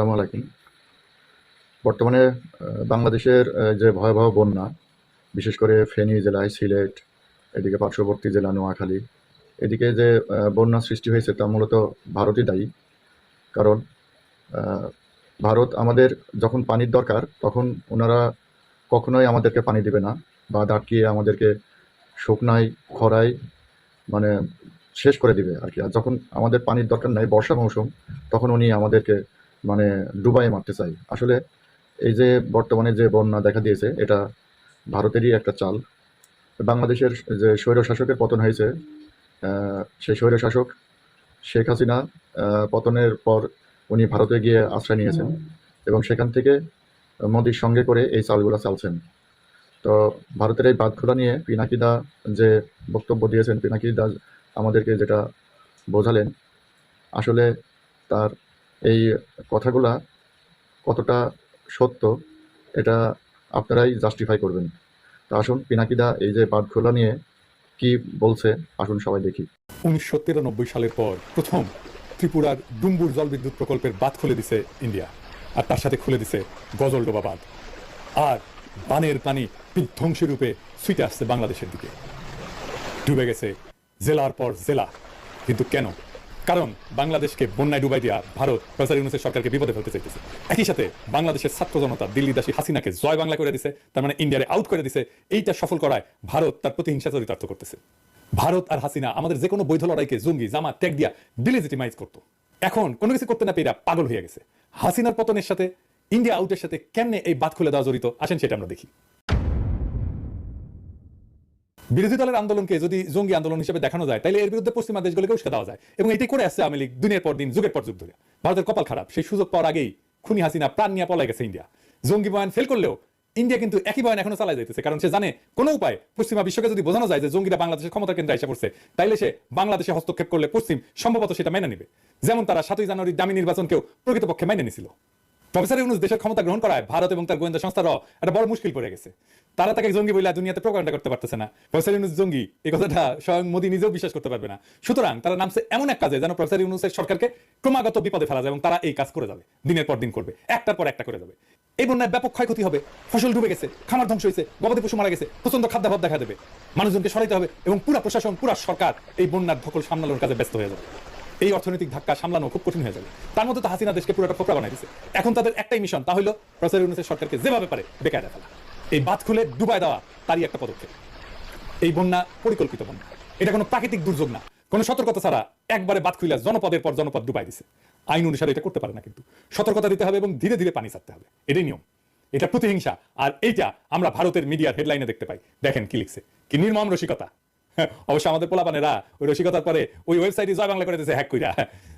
আসসালামু আলাইকুম। বর্তমানে বাংলাদেশের যে ভয়াবহ বন্যা, বিশেষ করে ফেনী জেলায়, সিলেট, এদিকে পার্শ্ববর্তী জেলা নোয়াখালী, এদিকে যে বন্যা সৃষ্টি হয়েছে তা মূলত ভারতই দায়ী। কারণ আহ, ভারত আমাদের যখন পানির দরকার তখন ওনারা কখনোই আমাদেরকে পানি দিবে না, বা আটকিয়ে আমাদেরকে শুকনায়, খরায়, মানে শেষ করে দিবে আর কি। আর যখন আমাদের পানির দরকার নাই, বর্ষা মৌসুম, তখন উনি আমাদেরকে মানে ডুবাই মারতে চায়। আসলে এই যে বর্তমানে যে বন্যা দেখা দিয়েছে, এটা ভারতেরই একটা চাল। বাংলাদেশের যে স্বৈরশাসকের পতন হয়েছে, সেই স্বৈরশাসক শেখ হাসিনা পতনের পর উনি ভারতে গিয়ে আশ্রয় নিয়েছেন, এবং সেখান থেকে মোদির সঙ্গে করে এই চালগুলো চালছেন। তো ভারতের এই বাঁধখোলা নিয়ে পিনাকিদা যে বক্তব্য দিয়েছেন, পিনাকিদা আমাদেরকে যেটা বোঝালেন, আসলে তার এই কথাগুলা কতটা সত্য, এটা আপনারাই জাস্টিফাই করবেন। তো আসুন পিনাকিদা এই যে বাঁধখোলা নিয়ে কি বলছে, আসুন সবাই দেখি। 1993 সালের পর প্রথম ত্রিপুরার ডুম্বুর জলবিদ্যুৎ প্রকল্পের বাঁধ খুলে দিছে ইন্ডিয়া, আর তার সাথে খুলে দিছে গজলডোবা বাঁধ। আর বানের পানি বিধ্বংসী রূপে ছুটে আসছে বাংলাদেশের দিকে, ডুবে গেছে জেলার পর জেলা। কিন্তু কেন? কারণ বাংলাদেশকে বন্যায় ডুবাই দিয়া ভারত প্রফেসর ইউনূসের সরকারকে বিপদে ফেলতে চাইতেছে। একই সাথে বাংলাদেশের ছাত্র জনতা দিল্লিদাসী হাসিনাকে জয় বাংলা করে দিছে, তার মানে ইন্ডিয়ারে আউট করে দিছে। এইটা সফল করায় ভারত তার প্রতিহিংসা চরিতার্থ করতেছে। ভারত আর হাসিনা আমাদের যে কোনো বৈধ লড়াইকে জঙ্গি জামা ট্যাগ দিয়া ডিলেজিটিমাইজ করতো। এখন কোনো কিছু করতে না পেয়ে পাগল হয়ে গেছে। হাসিনার পতনের সাথে ইন্ডিয়া আউটের সাথে কেমনে এই বাদ খুলে দেওয়া জড়িত, আসেন সেটা আমরা দেখি। বিরোধী দলের আন্দোলনকে যদি জঙ্গি আন্দোলন হিসেবে দেখানো যায়, তাহলে এর বিরুদ্ধে পশ্চিমা দেশগুলোকে উস্কে দেওয়া যায়, এবং এটাই করে আসছে আওয়ামী লীগ দিনের পর দিন, যুগের পর যুগ ধরে। ভারতের কপাল খারাপ, সেই সুযোগ পাওয়ার আগেই খুনি হাসিনা প্রাণ নিয়ে পলাই গেছে ইন্ডিয়া। জঙ্গি বয়ান ফেল করলেও ইন্ডিয়া কিন্তু একই বয়ান এখনো চালাই যাইতেছে, কারণ সে জানে কোনো উপায় পশ্চিমা বিশ্বকে যদি বোঝানো যায় যে জঙ্গিরা বাংলাদেশের ক্ষমতার কেন্দ্রে এসে পড়ছে, তাইলে সে বাংলাদেশে হস্তক্ষেপ করলে পশ্চিম সম্ভবত সেটা মেনে নিবে। যেমন তারা 7ই জানুয়ারি দামি নির্বাচনকেও প্রকৃতপক্ষে মেনে নিছিল। প্রফেসর ইউনূস দেশের ক্ষমতা গ্রহণ করায় ভারত এবং তার গোয়েন্দা সংস্থারও একটা বড় মুশকিল পড়ে গেছে। তারা তাকে জঙ্গি বলে দুনিয়াতে প্রকাণ্ড করতে পারতেছে না। প্রফেসর ইউনূস জঙ্গি, এই কথাটা স্বয়ং মোদী নিজেও বিশ্বাস করতে পারবে না। সুতরাং তারা নামছে এমন এক কাজে যেন প্রফেসর ইউনূসের সরকারকে ক্রমাগত বিপদে ফেলা যায়, এবং তারা এই কাজ করে যাবে, দিনের পর দিন করবে, একটার পর একটা করে যাবে। এই বন্যায় ব্যাপক ক্ষয়ক্ষতি হবে, ফসল ডুবে গেছে, খামার ধ্বংস হয়েছে, গবাদি পশু মারা গেছে, প্রচন্ড খাদ্যাভাব দেখা দেবে, মানুষজনকে সরাইতে হবে, এবং পুরা প্রশাসন, পুরা সরকার এই বন্যার ধকল সামলানোর কাজে ব্যস্ত হয়ে যাবে। এই অর্থনৈতিক ধাক্কা সামলানো খুব কঠিন হয়ে যাবে। তার মধ্যে তো হাসিনা দেশকে পুরোটা ফোকরা বানাই দিচ্ছে। এখন তাদের একটাই মিশন, তা হলো প্রফেসর ইউনূসের সরকারকে যেভাবে পারে বেকায়দা ফেলা। এই বাঁধ খুলে ডুবাই দেওয়া তারই একটা পদক্ষেপ। এই বন্যা পরিকল্পিত বন্যা, এটা কোনো প্রাকৃতিক দুর্যোগ না। কোনো সতর্কতা ছাড়া একবারে বাঁধ খুলে জনপদের পর জনপদ ডুবাই দিছে। আইন অনুসারে এটা করতে পারে না, কিন্তু সতর্কতা দিতে হবে এবং ধীরে ধীরে পানি ছাড়তে হবে, এটাই নিয়ম। এটা প্রতিহিংসা। আর এইটা আমরা ভারতের মিডিয়ার হেডলাইনে দেখতে পাই। দেখেন কি লিখছে, কি নির্মম রসিকতা। অবশ্য আমাদের পোলাপানেরা ওই রসিকতার পরে ওই ওয়েবসাইটে জয় বাংলা করে দিয়েছে হ্যাক কইরা।